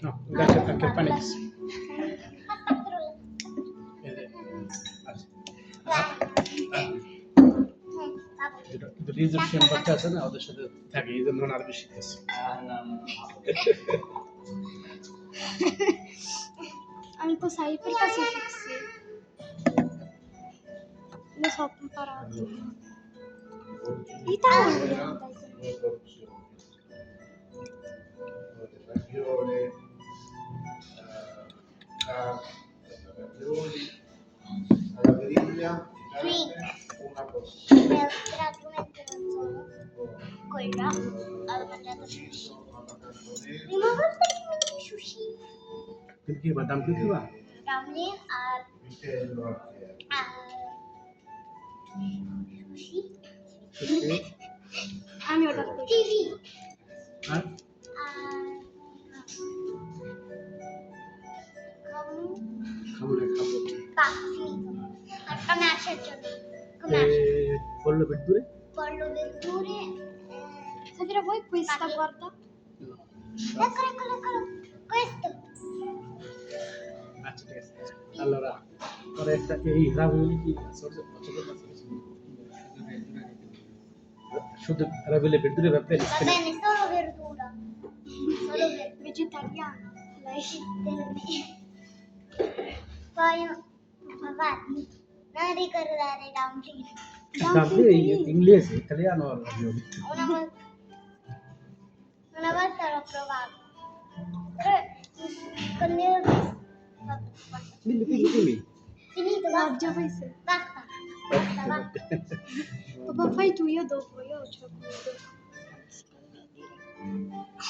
No, grazie anche il pane. রিজেপশন বাচ্চা আছে না ওদের সাথে থাকে এই জন্য আরবি শিখতেছে আমি তো সাইফের কাছে শিখছি না সব পারা এটা alla griglia Qui. una cosa quella ho mangiato sushi alla cantonese prima volta che mangio sushi কিন্তু কি বাদাম কি বা ramen আর vitello anche sushi আমি অর্ডার করি টিভি আর খাবো না খাবো come aşağı pollo verdure pollo verdure Sapere voi questa guarda eccolo questo আচ্ছা ঠিক আছে allora পরে একটা এই রাভিওলি কি শুধু ravioli verdure va bene va bene solo verdura solo vegetariano lei poi papà non ricordare dumpling dumpling inglese italiano ravioli una volta l'ho provato però quando ero dimmi finito basta basta papà fai tu io dopo io c'ho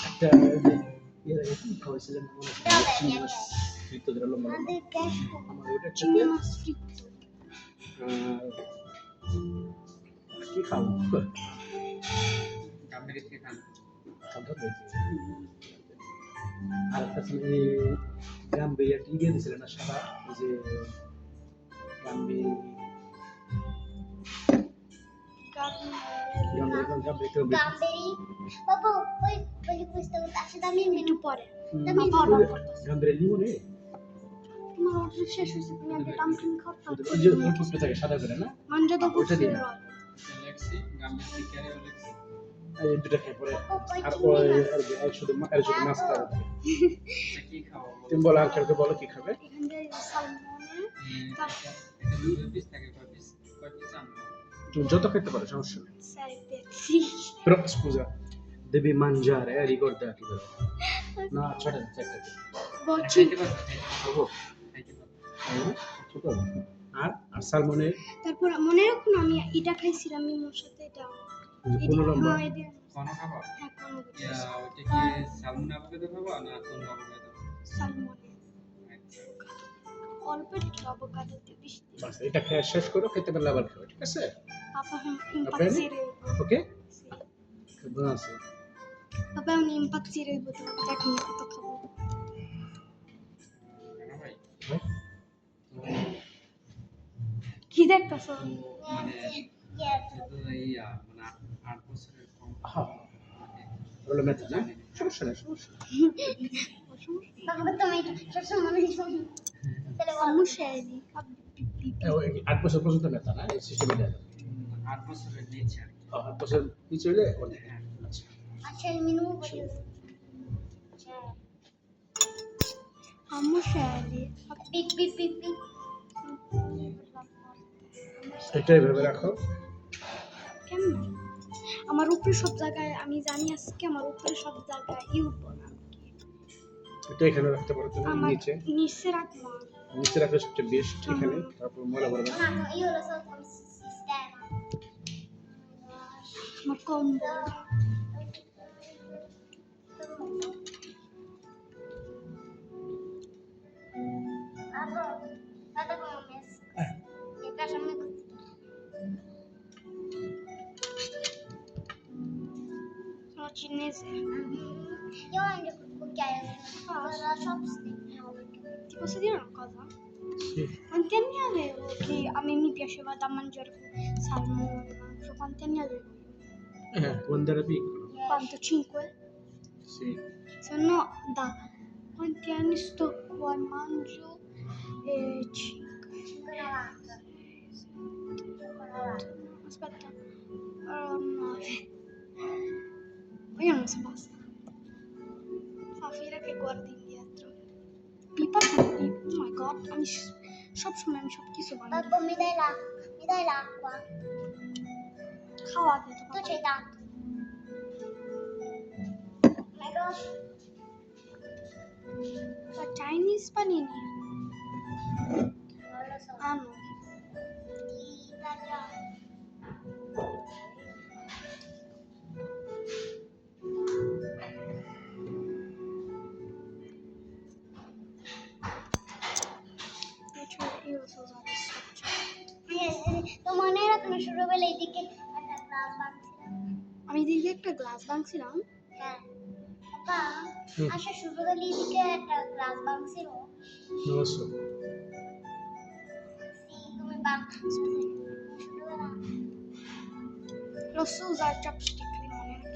একটা ইয়ে কি খাওয়াইছিলেন ফ্রিতো দিলাম আমার ওটা চিংড়ি chicken মাছ ফ্রিত্তো কি খাবো গাম্বিরিতে খান আর একটা গাম্বি একটা দিয়ে দিয়েছিলেন না সাদা ওই যে গাম্বি গাম্বি Gamberi. Papà, poi voglio questa lascia dammi il menù pure. Dammi il menù. গাম্বির লিমনে Ma non riesci a sapere dumpling cotta. ওই যে অল্প থাকে সাদা করে না Mangia dopo ওটা দিন। লেক্সি গাম্বির টিকারে লেক্সি এই দুটো খেয়ে পরে আর ওই আর শুধু মাছটা কি খাওয়া তুমি বলো আঙ্কেলকে বলো কি খাবে এখান থেকে সালমনে এটা দুটো পিস থাকে কয় পিস আনবো তুমি যত খেতে পারো সমস্যা নেই 6 pezzi. però scusa devi mangiare ricordati però no ছোট ছোট Bocci. ছোট আর আর সালমনে তারপর মনে রাখুন আমি এটা খাইছিলাম মিমোর সাথে এটা কোন লম্বা কোন খাবার হ্যাঁ কোন ওইটা কি সালমন আবুকে খাবো না কোন আবুকে সালমনে অল্প একটু অ্যাভোকাডো দিয়ে বেশি বাস এটা খেয়ে শেষ করো খেতে পারলে আবার খাও ঠিক আছে Papà è va bene impazzire. ok Sì. che buonasera Papà è un impazzire il botto tecnico toccavo. না ভাই Chi detto sono? মানে তো ইয়া মানে 8 বছরের কম ah lo metto già সমস্যা নেই সমস্যা Papà ma io sono muscelli. 8 বছর পর্যন্ত মেতা না এই সিস্টেমে দেয় 8 বছরের নিচে আর কি 8 বছর নিচে হলে অনেক আচ্ছা Ma c'è il menù voglio. C'è. Muscelli. Bip bip bip bip. এটাই ভেবে রাখো কেমন আমার উপরে সব জায়গায় আমি জানি আজকে আমার উপরে সব জায়গায় ইউবো না এটা এখানে রাখতে পারো তুমি আমার নিচে নিচে রাখবো নিচে রাখলে সবচেয়ে বেস্ট এখানে তারপর ময়লা করবে না no io lo so come si sistema ma combo guarda come ho messo mi piace a me così sono cinese io mangio col cucchiaio la chopstick ti posso dire una cosa? Sì. Quanti anni avevo che a me mi piaceva da mangiare salmone? Quanti anni avevo? quando era piccolo Quanto? 5? sì Se no da Quanti anni sto qua? Mangio 5. 5,90. 5,90. Aspetta. 9. Io non so basta. Fa finire che guardi indietro. Pipa pipi. Oh my god. I'm shop şu benim shop kisi var. Babbo, mi dai l'acqua? Kahvaltı Tu yapalım. c'hai tanto. My gosh. Chinese panini. Non lo so. Ah no. Italiano. Io lo so usare il succio. তোমার মেয়েরা তুমি ছোটবেলায় এদিকে একটা class বানছিলাম। আমি দিদি একটা glass ভাঙছিলাম। হ্যাঁ বাবা হুম। আচ্ছা ছোটবেলায় এদিকে একটা ক্লাস বানছিল। Non lo so. তুমি ছোটবেলা Lo so usare chopstick di non è che.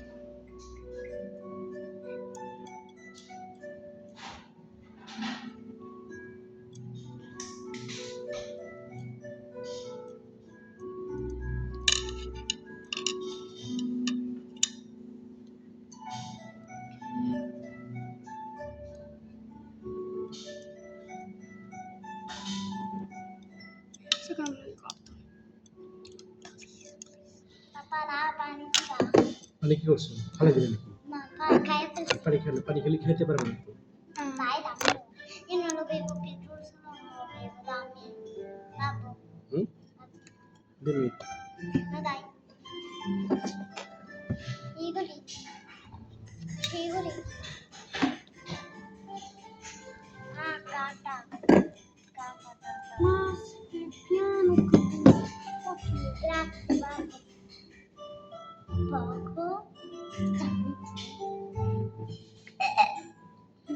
Secondo me ricordo. পাপা না পানি দিবা মানে কি করছো? খালে দিলে নাকি? না খাই ফেলছি পানি খেলে খেতে পারবে না তো। vai dammi io non lo bevo più giusto non lo bevo dammi babbo হুম? দিবি। ma dai Igoli ah carta Ma che piano grazie babbo poco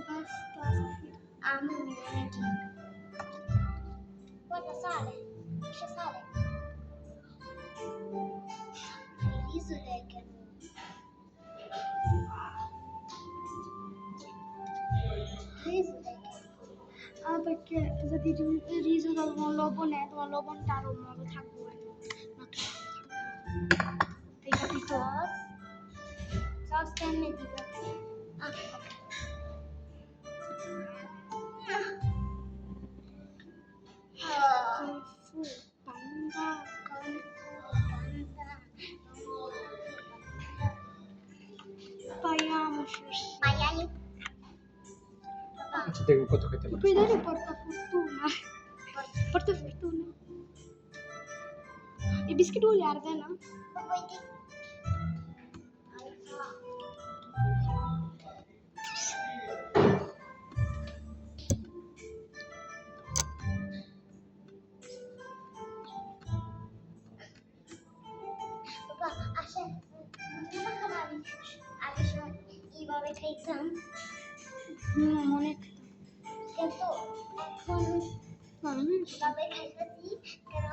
basta. amo il mio guarda sale c'è sale il riso del riso del Ah, perché যদি রিজো যখন লবণে তোমার লবণটা আরো মজা থাকবে এই capito? sauce tenne tipo ah ok Kung Fu Panda. Spariamo forse. Maiali. Papà, আচ্ছা দেখবো কত খেতে Mi পারে। puoi dare portafortuna? Portafortuna. I biscuit voglio ardena? non vuoi di? Papà, আসেন আগে সময় কিভাবে খাইতাম অনেক কিন্তু এখন আমি কিভাবে খাইতেছি কেন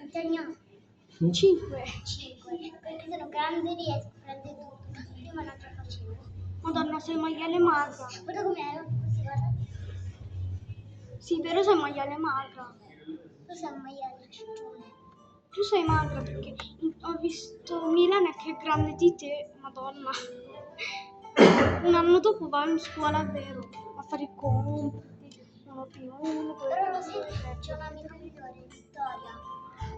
Antonio 5. 5 perché sono grande riesco a prendere tutto prima non ce la facevo Madonna, sei maiale magra. guarda come ero così guarda Sì, però sei maiale magra. tu sei un maiale ciccione Tu sei magra perché ho visto Milana che è grande di te, Madonna. Un anno dopo va in scuola, vero? A fare i compiti, uno più uno. però lo sai c'è un'amica migliore Vittoria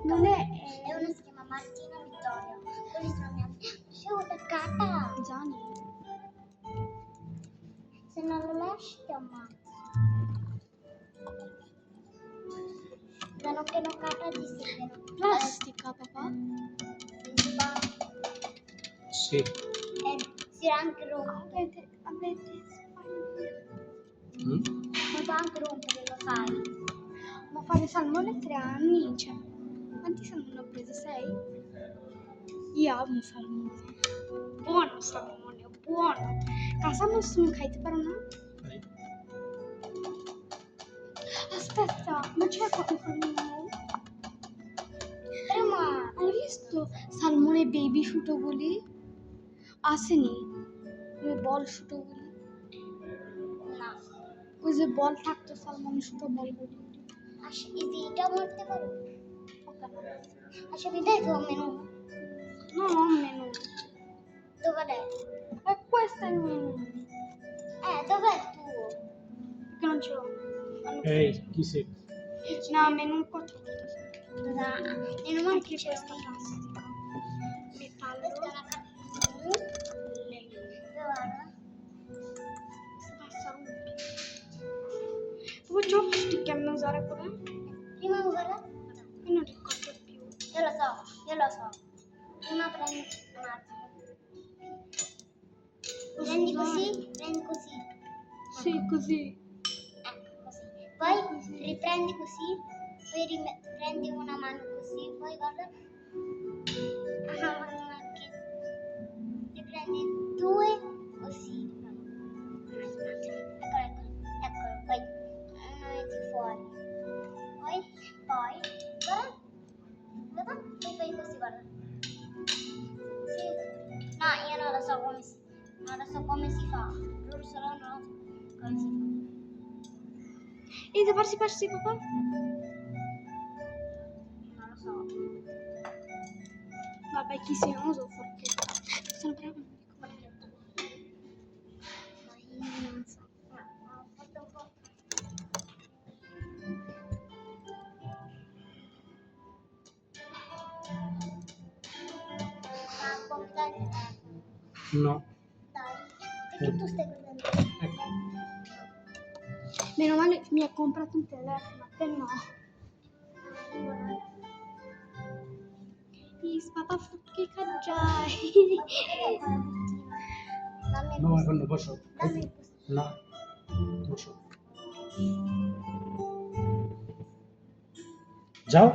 Non è e una si chiama Martina Vittoria quelli sono mia si è attaccata Gianni. se non lo lasci ti ammazzo l'hanno knoccata di sera Plastica, papà. Sì. e si era anche rotto Avete hmm? ma può anche rompere lo sai ma fare salmone 3 anni, cioè. Quanti salmoni ho preso? 6? Io amo salmone. Buono salmone, buono. Casa non খাইতে পারো না? Aspetta, ma c'è qualche salmone? però ma Hai visto salmone baby শুটোগুলি? আসেনি। ওই বল শুটোগুলি না ওই যে বল থাকতো সালমান শুটো বলগুলি আচ্ছা এই যে এটা মারতে পারো ওটা না আচ্ছা বিদায় তো menu no non menu dov'è? e questo è il menu Dov'è il tuo? che non ce l'ho এই কিসে no menu 4 E non manchi c'è questa plastica metallo questa è una guarda passa poi chopstick che mi usare pure prima guarda io non ricordo più io lo so prima prendi un attimo prendi così sì così così poi riprendi così poi prendi una mano così poi guarda una mano anche riprendi due così eccolo poi metti fuori poi guarda poi fai così guarda sì. No io non lo so come si fa loro solo non come si fa e se passi papà non lo so vabbè chi si non uso forchetta sono brava ma io non so ho fatto un po' ma comprare no dai perché tu stai guardando ecco meno male mi ha comprato un telefono a te no Please, papà che caggiai no এখন বসো dammi না বসো যাও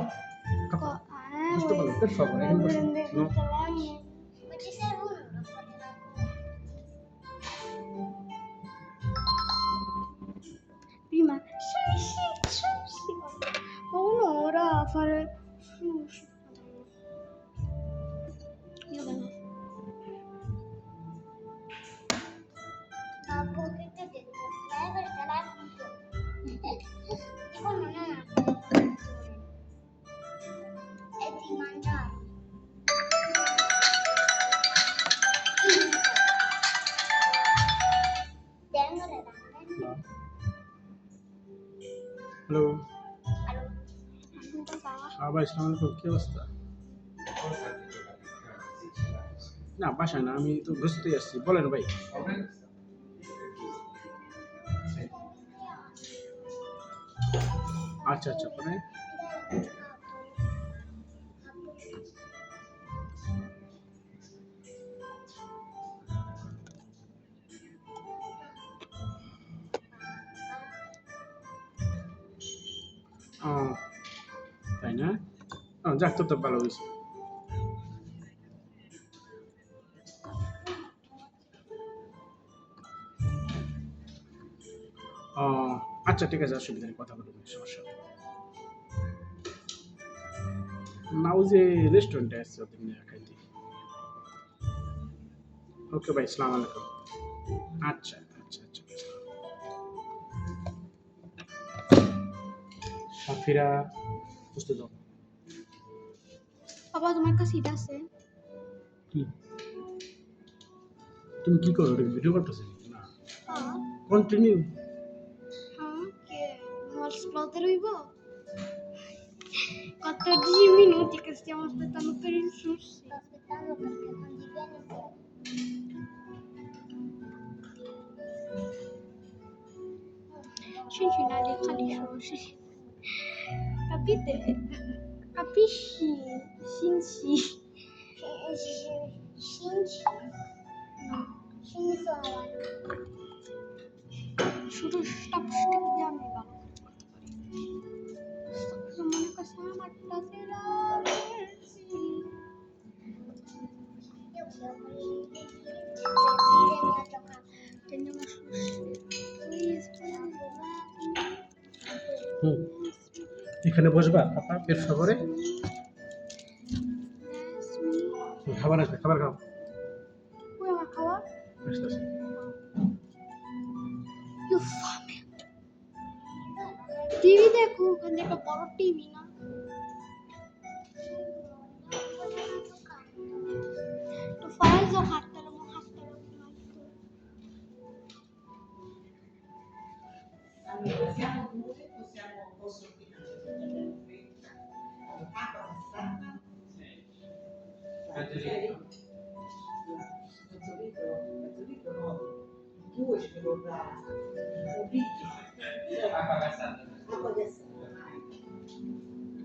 বুঝতে পারো per favore এখন বসো no ma ci serve uno per fare la prima sushi ma uno ora a fare sushi io devo dopo che ti ho detto leva il telefono dico non è una è di mangiare Denver no hello papà আবার আসসালামু আলাইকুম কি অবস্থা না বাসায় না আমি তো ঘুরতে আসছি বলেন ভাই আচ্ছা আচ্ছা পরে ও তাই না যাক তো ভালো হয়েছে ও আচ্ছা ঠিক আছে অসুবিধা নেই কথা বলবো সমস্যা নেই। না ওই যে রেস্টুরেন্টে আসছে ওদের নিয়ে খাইতে ওকে ভাই আসসালামু আলাইকুম আচ্ছা আচ্ছা আচ্ছা সাফিরা বুঝতে দাও papà তোমার কাছে এটা আছে কি তুমি কি করো ভিডিও করতেছো না continue che vuol esplodere i vo 14 minuti che stiamo aspettando per il sushi sto aspettando perché non ti viene te Cincinnati di sushi capite? Capisci? Shinji Shinji sono শুধু স্টপস্টিক দিয়ে আমি ভালো করতে পারি মনে করছে আমার কাছে io voglio a giocare teniamo sushi হুম এখানে বসবা পাপা পেট ফাভরে খাবার আসবে খাবার খাও Vuoi una cava? আসতে আসতে fame. টিভি দেখো, ওখানে একটা বড় টিভি না। তো ফাইজ ও হাঁটতে রো হাঁটতে রো।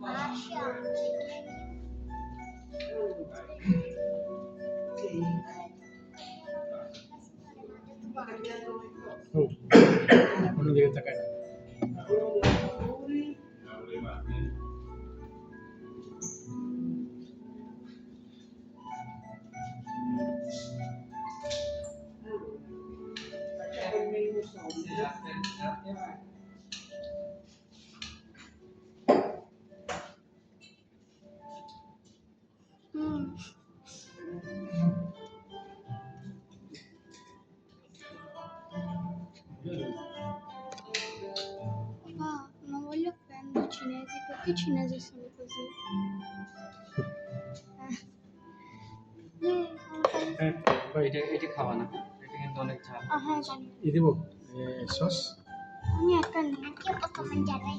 Asha. ও অন্যদিকে তাকায় না। হুম। Papà, non voglio prendere cinesi perché i cinesi sono così. হ্যাঁ ভাই এটা খাওয়া না, এটা কিন্তু অনেক ঝাল। হ্যাঁ জানি। ই দেবো সস। আমি একটা নিই। Anch'io posso mangiare.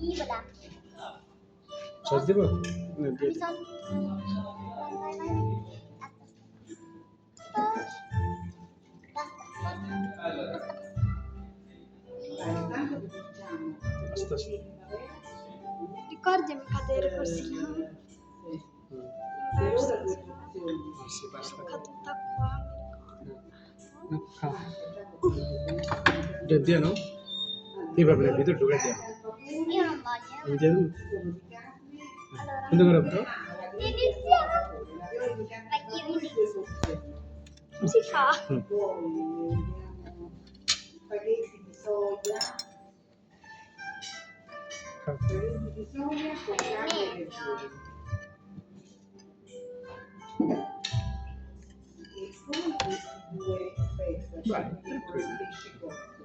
Io la. Sauce দেবো না, দিয়ে Mi দিই। sono. Vai, vai, vai. Basta. আস্তে আস্তে। Ricordami cadere così. আস্তে আস্তে। Caduta qua. খা। এটা দিয়ে নাও, এইভাবে ভিতরে ঢুকে দিয়ে নাও। Io non voglio. আমি দিয়ে দেবো। Allora. কিন্তু করে তো Iniziamo. Vai, io inizio. Si fa. Spaghetti di soia, খা। spaghetti di soia con carne e verdure. E poi questi due, aspetta, Vai, il pesce cotto.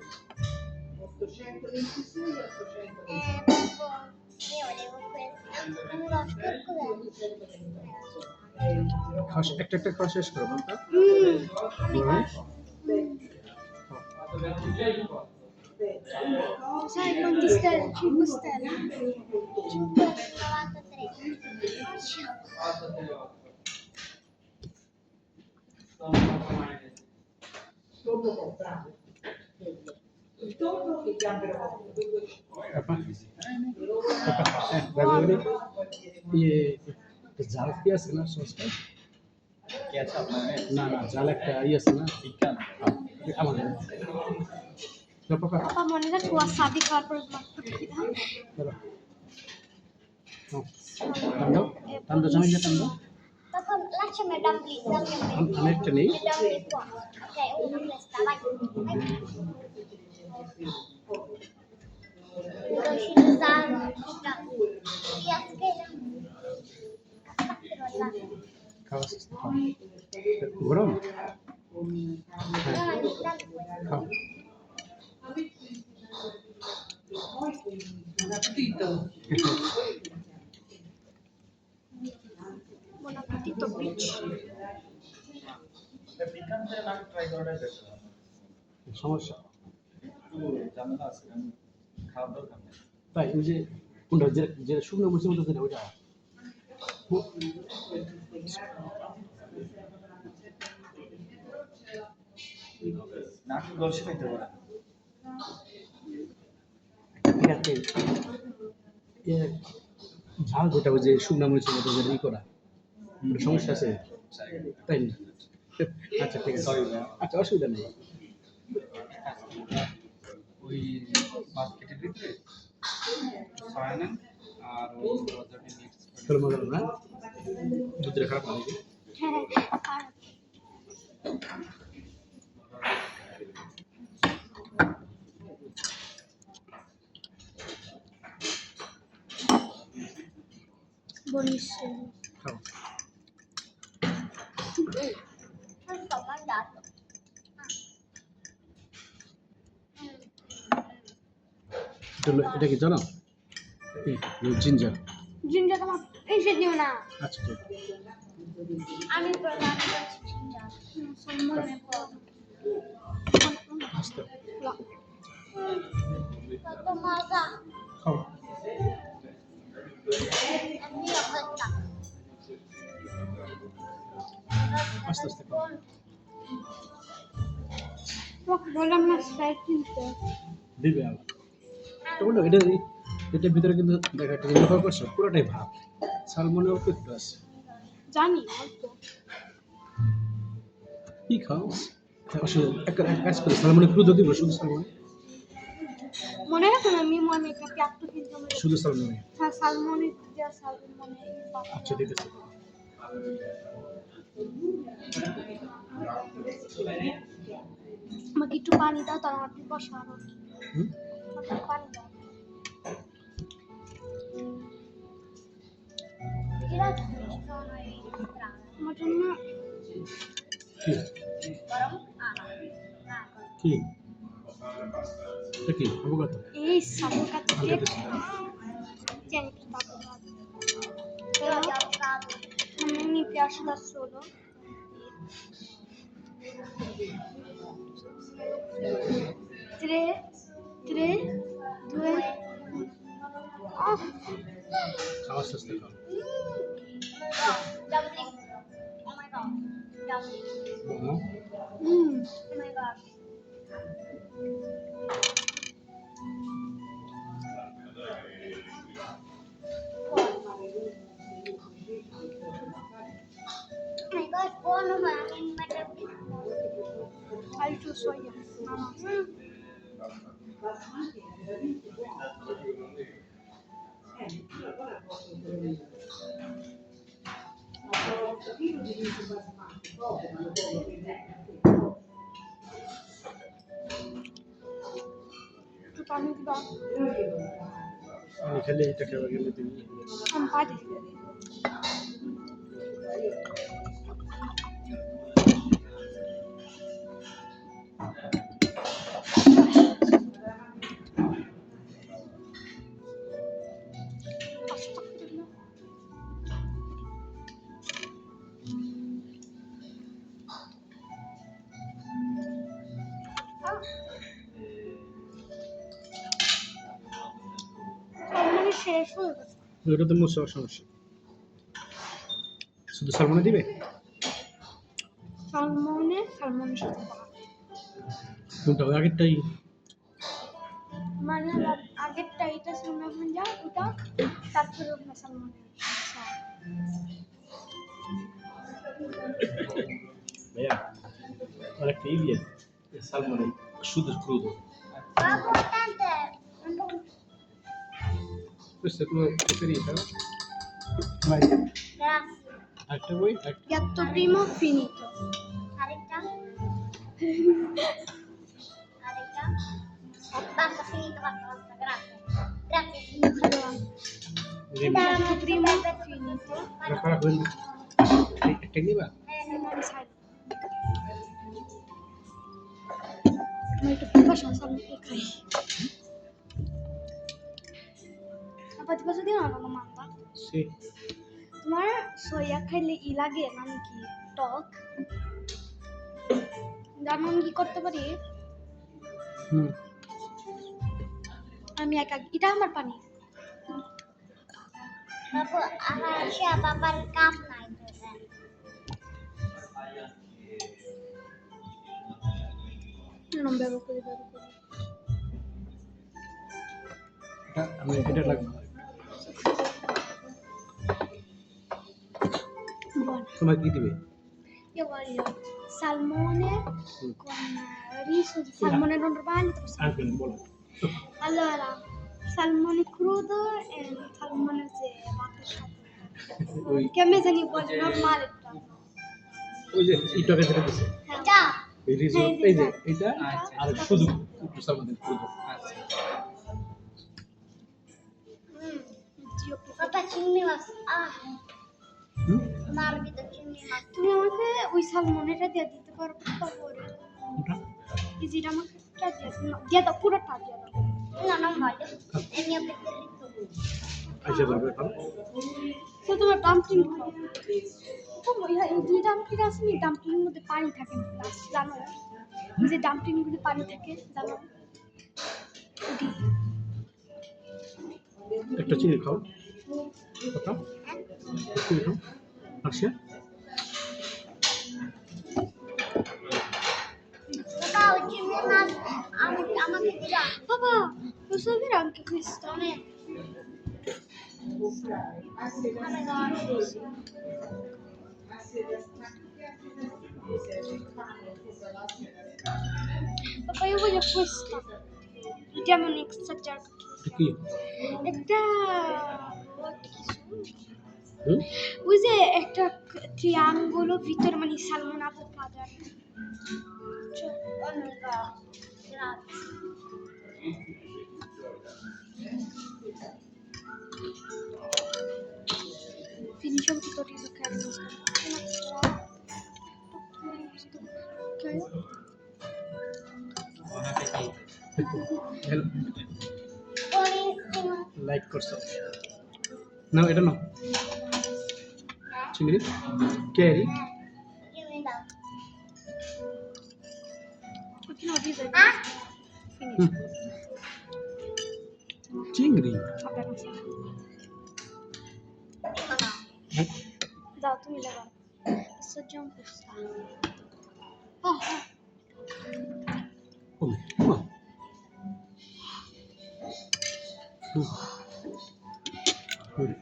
826 e 828. Dopo io volevo questo. Non lo so cos'è. খাওয়া একটা একটা খাওয়া শেষ করো বলতো। Sai quanti stelle? 5 stelle. 593. Torno comprato. Il torno che gamberò. হ্যাঁ রাজু ইয়ে জাল কি আছে না সসটা? Che c'ha una না না জাল একটা ইয়ে আছে না piccante. আমার পাপা Papà, ma non è tu wasabi খাওয়ার পর ধরো টান্দো টান্দো জামিন টান্দো Dopo lasciami dammi a me. আমি একটা নেই Dammi qua. Ok, una questa, vai. Vai. Riesci a usare? Via scheda. Aspetta, là. খাওয়া শেষ খাও গরম No, ogni tanto questo. খাও Buon appetito, bitch. Piccante না ট্রাই করাটাই বেটার। সমস্যা ঝামেলা আছে কারণ খাওয়ার দরকার নেই। তাই ওই যে কোনটা যে যে শুকনো মরিচের মতো যেটা ওইটা নাকি গলসে খাইতে পারে। ঠিক আছে এ ঝাল যেটা ওই যে শুকনো মরিচের মতো যেটা ই করা ওটা সমস্যা আছে তাই না আচ্ছা ঠিক আছে আচ্ছা অসুবিধা নেই ওই বাস্কেটের ভিতরে ছয় নেন আর ওই ওটাকে মিক্স করে চলো মজা না দুধের খারাপ লাগে হ্যাঁ আর buonissimo. খাও Non sto mangiando. এটা কি জানো জিঞ্জার জিঞ্জার তোমার এই সে দিও না আচ্ছা ঠিক আমি প্রধান করছি জিঞ্জার সালমনে আস্তে কত মজা খাও আমি অবস্থা আস্তে আস্তে খাও তোমাকে বললাম না স্প্রাইট কিনতে দিবে আবার তোমরা এটার ভিতরে কিন্তু দেখা একটা ব্যবহার করছো পুরোটাই ভাব সালমনে অল্প একটু আছে জানি অল্প কি খাও আসলে এক কাজ করে সালমনে ক্রুদ দিব শুধু সালমনে মনে রাখো না আমি মনে একটা প্যাকটু কিনতে হবে শুধু সালমনে হ্যাঁ সালমনে যা সালমনে আচ্ছা দিতেছি আমাকে একটু পানি দাও তার আমার বসা আরো হুম আমাকে পানি দাও এরা sono i আমার জন্য কি গরম আনা কি এটা কি অবগত এই সাবুর কাছে আনতে দিচ্ছি জানি কি তাকে io ho avocado a me mi piace da solo 3 2 oh খাওয়ার চেষ্টা করো dumpling oh my god dumpling hmm oh my god oh my god buono ma non mi piace altro soia no no tu parli di ba আমি খেলে এটা খেয়ে গেলে দিবি un pari সালমনে শেষ হয়ে গেছে এটা তো মুসা সমস্যা শুধু সালমনে দিবে সালমনের সাথে ভাত। কোনটা ওই আগেরটাই মানে আগেরটা এটা সালমান ভাঞ্জা ওটা তারপরে ওটা সালমনের ভাইয়া আর একটা ইলিয়ে সালমনে শুধু ক্রুদ Babbo, tante, questo è quello preferito vai grazie. anche voi piatto primo finito Aretta? Aretta? Basta, finito, basta, grazie. Grazie, signore. allora dimmi piatto primo finito prepara quello che ne va non sai ma itu pipa sama ikai apa tiba saja nggak mau mantap sì তোমার soya খাইলে ই লাগে মানে কি টক যেমন কি করতে পারি হুম আমি একা এটা আমার পানি Babbo, siapa papar cup na ito? non bevo così এটা আমি এটা লাগবে buono তোমার কি দিবে io voglio salmone con riso di salmone normale terus anche বলো allora salmone crudo e salmone se vattene সাথে ওই che a me se ne vuole normale ওই যে ইটকে যেটা দিছে Ito! এই রিজো এই যে এটা আর শুধু একটু সালমনে ক্রুদ আচ্ছা Dio Papa, চিংড়ি মাছ হুম মার ভিতর চিংড়ি মাছ তুমি আমাকে ওই সালমনেটা দিয়ে দিতে পারো তারপরে ওটা এই যেটা আমাকে দিয়ে দাও পুরোটা দিয়ে দাও No, non voglio. È il mio preferito. আইসা বলবে খাও তো তোমার ডাম্পলিং খাও। ও ভাইয়া, এই যে ডাম্পলিং আছে না, ডাম্পলিং মধ্যে পানি থাকে প্লাস, জানো? এই যে ডাম্পলিং মধ্যে পানি থাকে, জানো? ওটি একটা চিনি খাও কথা চিনি খাও আসে Papà, oggi mi আমাকে দিবা। বাবা, posso avere anche questo? A me. Papà, io voglio questa. Vediamo un extra jack. কি একটা হুম ওই যে একটা ট্রিয়াঙ্গুল ভিতরে মানে salmon avocado Oh my god. Grazie. finisce tutto il riso che è rimasto. Ok. Hello Buonissimo. Like করছো নাও এটা নাও চিংড়ি carry Io mi dà. Continua a riso e Ah? finisce. চিংড়ি Vabbè, non so. Mamma. হ্যাঁ Dai, tu mi leva. Assaggiamo questa. Oh, come come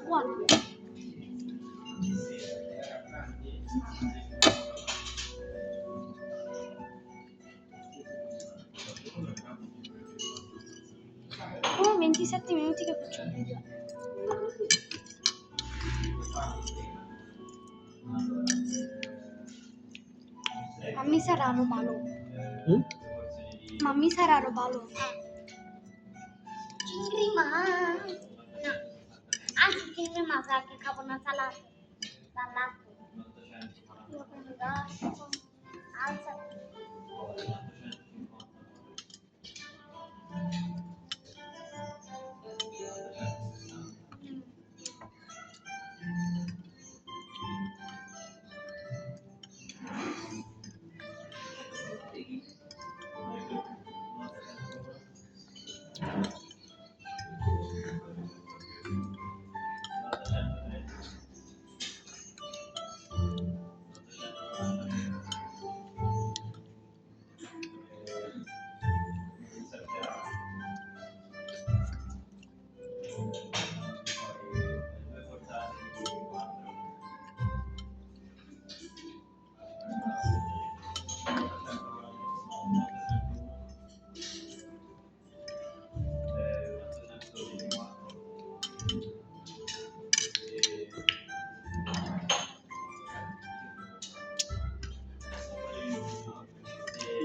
buono. Oh, 27 minuti che faccio il video. Mammi saranno malo. Hmm Mammi saranno malo. Cingri ma. No. Anzi, cingri ma sa che capo una salata. Dall'acqua. Oh my gosh. Alza.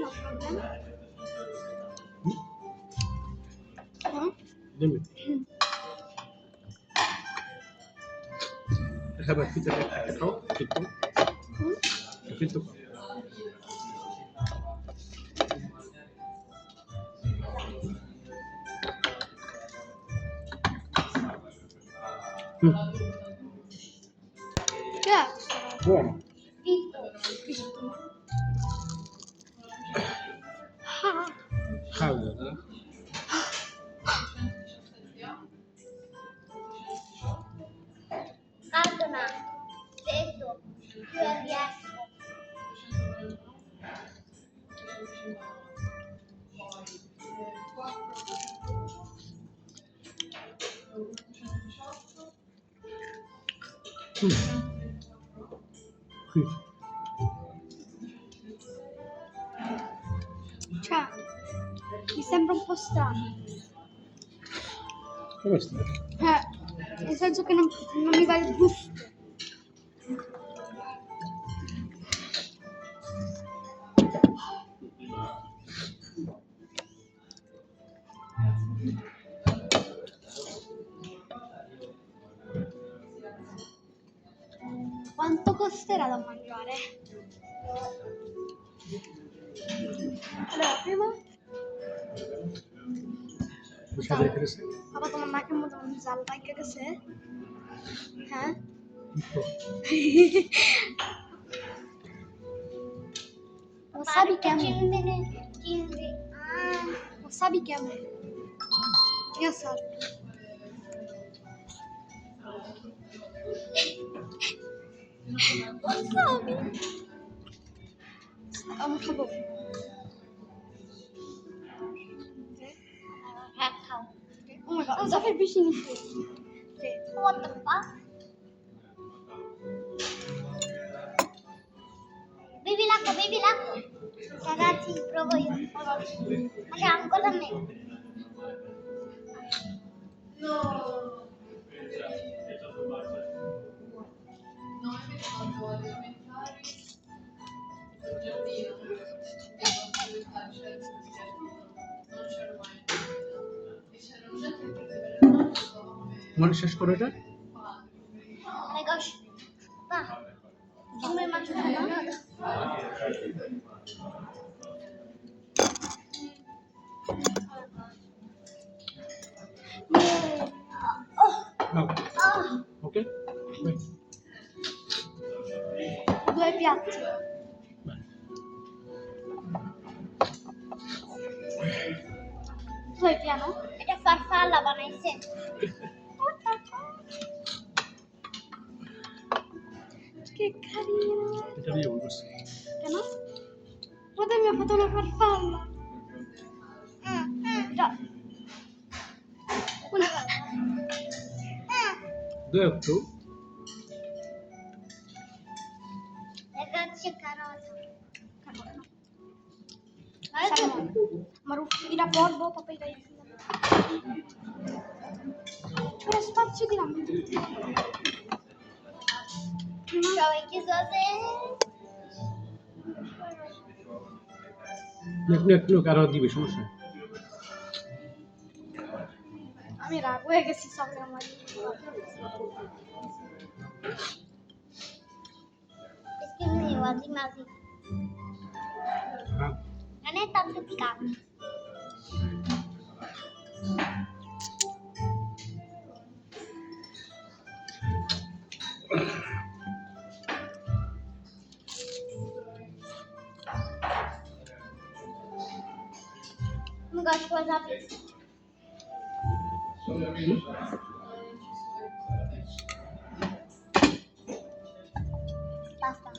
No problem. Dimmi. Déjame quitarle el cacao, quito, quito. Che è questo? Buono. Fritto. Ah, Caldo, no? Caldo ma. Freddo. Più riesco. Qui. cioè, mi sembra un po' strano. Come sta? Nel senso che non mi va il gusto. Quanto costerà da mangiare? Allora, prima বুঝাতে পেরেছে বাবা তোমার নাকের মধ্যে জাল পাইকে গেছে হ্যাঁ wasabi কেমন চিনবে wasabi কেমন ইয়া স্যার wasabi আমি খাবো হ্যাঁ খাও oh my god জাফর বেশি নিচ্ছে what the fuck baby lako ragazzi provo io ma ancora me মনে শেষ করো এটা oh my gosh va come mangiare no now okay due piatti due piano এটা farfalla বানাইছে che carino এটা দিয়ে বলছি che no? Guarda mi ha fatto una farfalla già una দু একটু ragazzi carota salmone ma il porbo poi dai c'è lo spazio di là সবাই কি আছে একটু আরো দিবে সমস্যা নেই। আমি রাগ হয়ে গেছি সবাই আমার Excuse me, wazi mazi. হ্যাঁ Non è tanto piccante. Oh my gosh, what's up? Basta.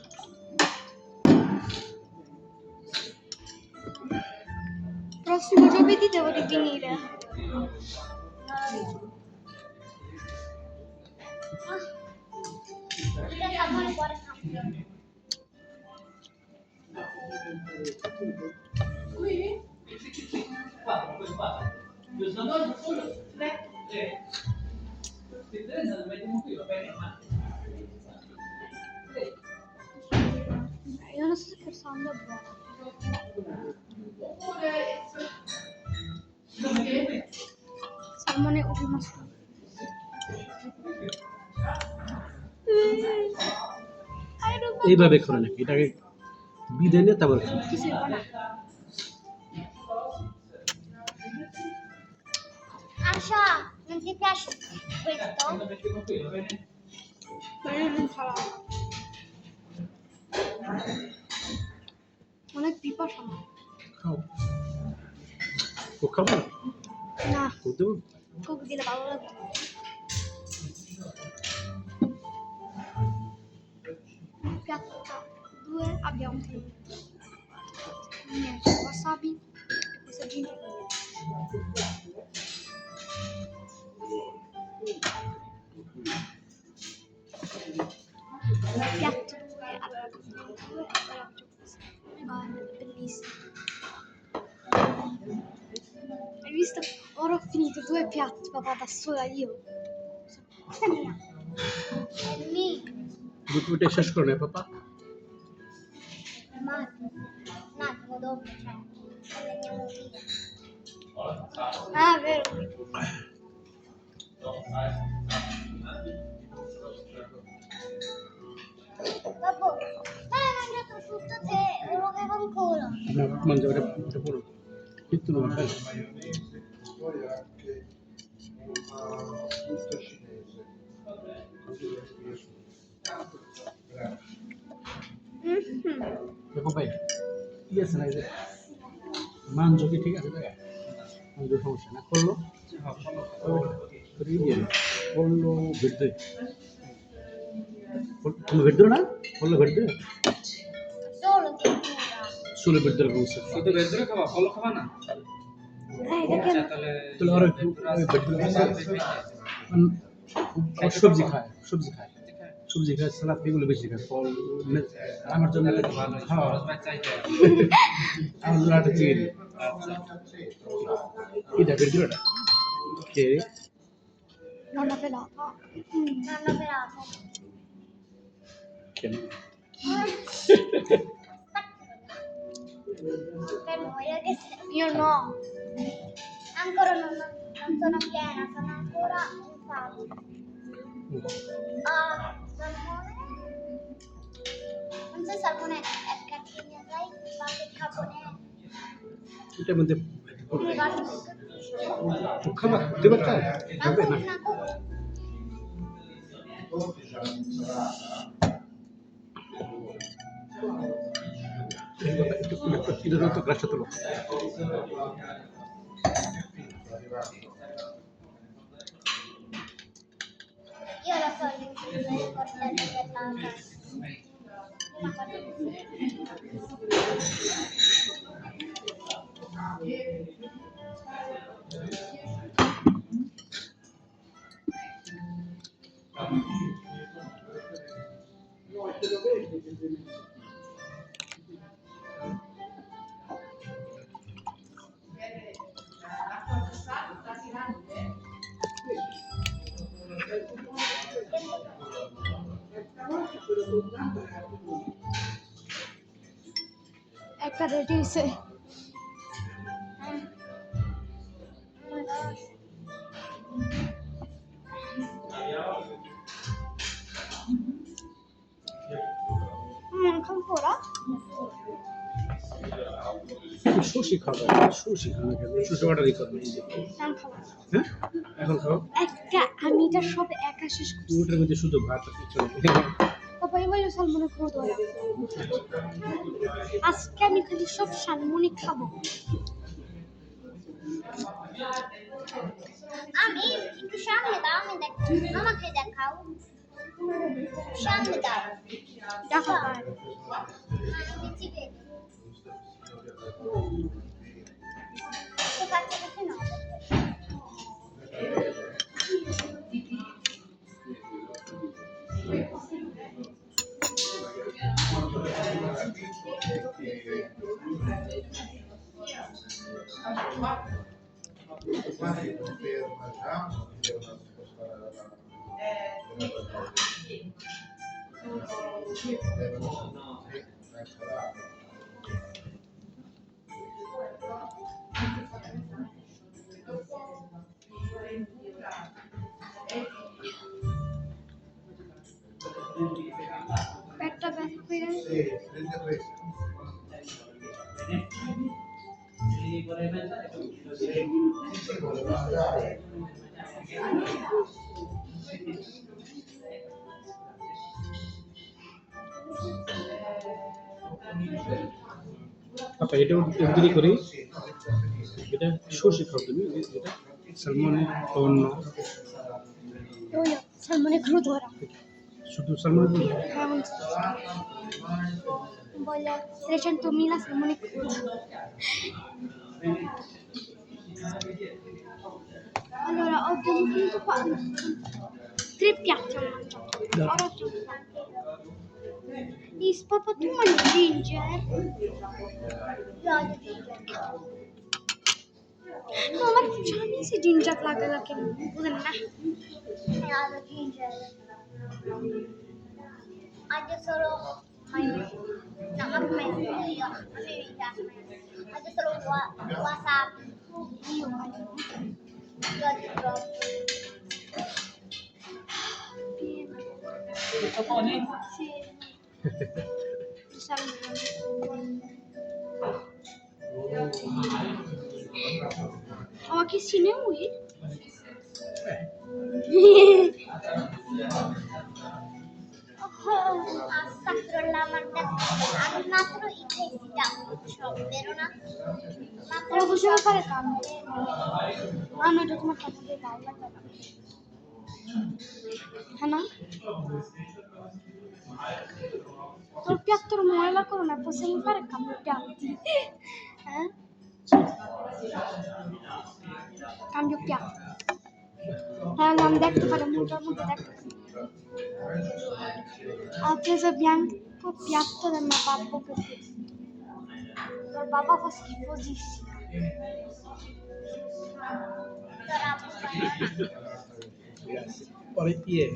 prossimo giovedì devo rivenire Kita sabun buat kamu. io non sto scherzando è buono salmone rimasto এইভাবে করে নাকি এটাকে বিদে নিয়ে তারপর খাও। chi sei buona Asha, non ti piace questo? ma io l'insalata অনেক পিপাসা আমার খাও ও খাবো না না ও দেবো কোক দিলে ভালো লাগবে piatto 2 abbiamo niente wasabi e questa ginger piatto 2 allora 2 bellissimo hai visto? Ora ho finito 2 piatti papà da sola io questa è mia È mio. দুটোটা শেষ করে নেয় পাপা Ma un attimo dopo, cioè, quando andiamo via. ah vero No, mangia per puro. Tutto non va. Poi anche una frutta cinese. দেখো ভাই ঠিক আছে না এই যে মাংস কি ঠিক আছে দেখা মাংস সমস্যা না করলো করলো ভেটে কোনো ভেটে না করলো ভেটে Solo verdura. সুলে ভেটে সমস্যা শুধু ভেতরে খাওয়া ফলো খাওয়া না দেখেন আচ্ছা, তাহলে তাহলে আরো একটু সবজি খায় সবজি খায় সবজি খায় সালাদ এগুলো বেশি খায় ফল আমার জন্য খাওয়া খরচ ভাই চাইতে আমার জন্য একটা চিকেন এটা ভেটে কে nonna pelata. Nonna pelata. কেন Per noi che se... Io no. Ancora non sono piena, sono ancora un salo. Salmone. Non so salmone è cattivo, sai? Qualche capone. এটার মধ্যে Mi guardo খাবার দিতে পারতা হবে না una cuccia. এটা তো গ্লাসটা তোলো Io lo so il coltello dell'altra. Ma guarda così. একটা রেডি হয়েছে Oh my gosh. খাবো ওরা সুশি খাবে সুশি খাবে সুশি অর্ডারই করবে আমি খাবো হ্যাঁ এখন খাও একটা আমি এটা সব একা শেষ করছি ওটার মধ্যে শুধু ভাত আর কিছু নেই বাবা এবার সালমনে খাবো তো আজকে আমি খালি সব সালমনে খাবো আমি একটু সামনে দাও আমি দেখ আমাকে দেখাও সামনে দাও দেখো ভাই আমি চিপে তো কাছে দেখে নাও Domani non ferma già, non devono spostare la mano. Devono lasciare. পেটটা ব্যথা করে Sì, prende questo. Si vuole mangiare. আচ্ছা এটা যদি করি এটা সুশি খাও তুমি এটা সালমনে অন্য Io salmone crudo ora শুধু সালমনে voglio 300.000 salmone crudo allora ho dovuto fare 3 piatti ho mangiato ora ho Dis, papà, tu mangi ginger? io odio ginger No, ma c'è si ginger la che buona io odio ginger odio solo maionese no ma come io a me mi piace maionese odio solo wasabi io odio troppo তো কোনে Sì. Salmone. Ama che si ne vuoi? আস্তাগফিরুল্লাহ, আমার আমি মাত্র ইখাইছিটা সব বেরো না মাত্র Però possiamo fare cambio. Ah no, devo mettere le palle. Ah no? Col piatto rumore la corona possiamo fare cambio piatti? Cambio piatto. L'hanno detto per molto detto. Ha preso bianco piatto del mio babbo che il babbo fa schifosissimo. পরে ইয়ে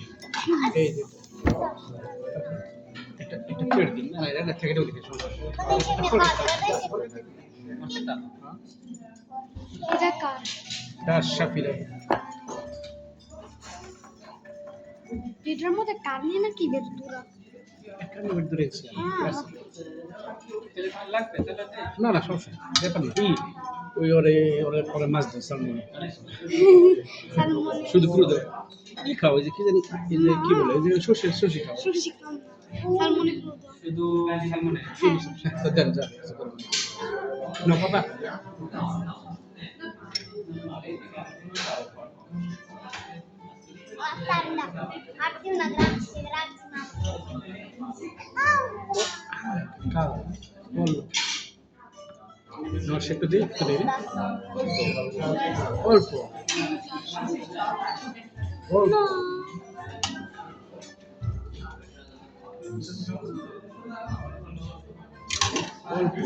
এই যে একটা plate দিন না এটা থেকে ঢুকে কোনটা? Ed è caro. তার শাফিরা Vedremo le carni নাকি verdura? এখানে দূরে আছে তেল লাগবে তেলাতে? না না সমস্যা ব্যাপার না কি ওই ওরে ওরে পরে মাছ ধর সামনে Salmone. শুধু পুরো দাও কি খাও ওই যে কি জানি এই যে কি বলে ওই যে সর্ষে খাও Sushi con salmone crudo. শুধু সালমনে? তো দেন যা না বাবা Aspetta, fatti una grazie, grazie mamma. খাও বল নশে একটু দিই একটু দিই অল্প অল্প অল্প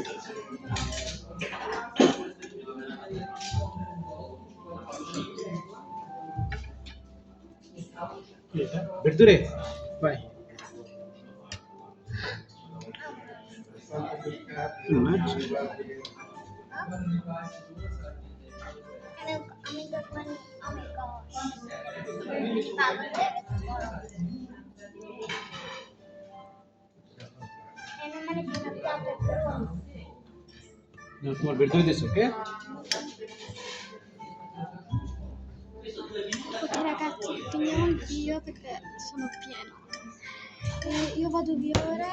verdure vai আমি যখন আমি পাগল হয়ে গেছি মানে তোমার verdure দিছো ওকে Ok ragazzi, finiamo il video perché sono pieno. Io vado via ora.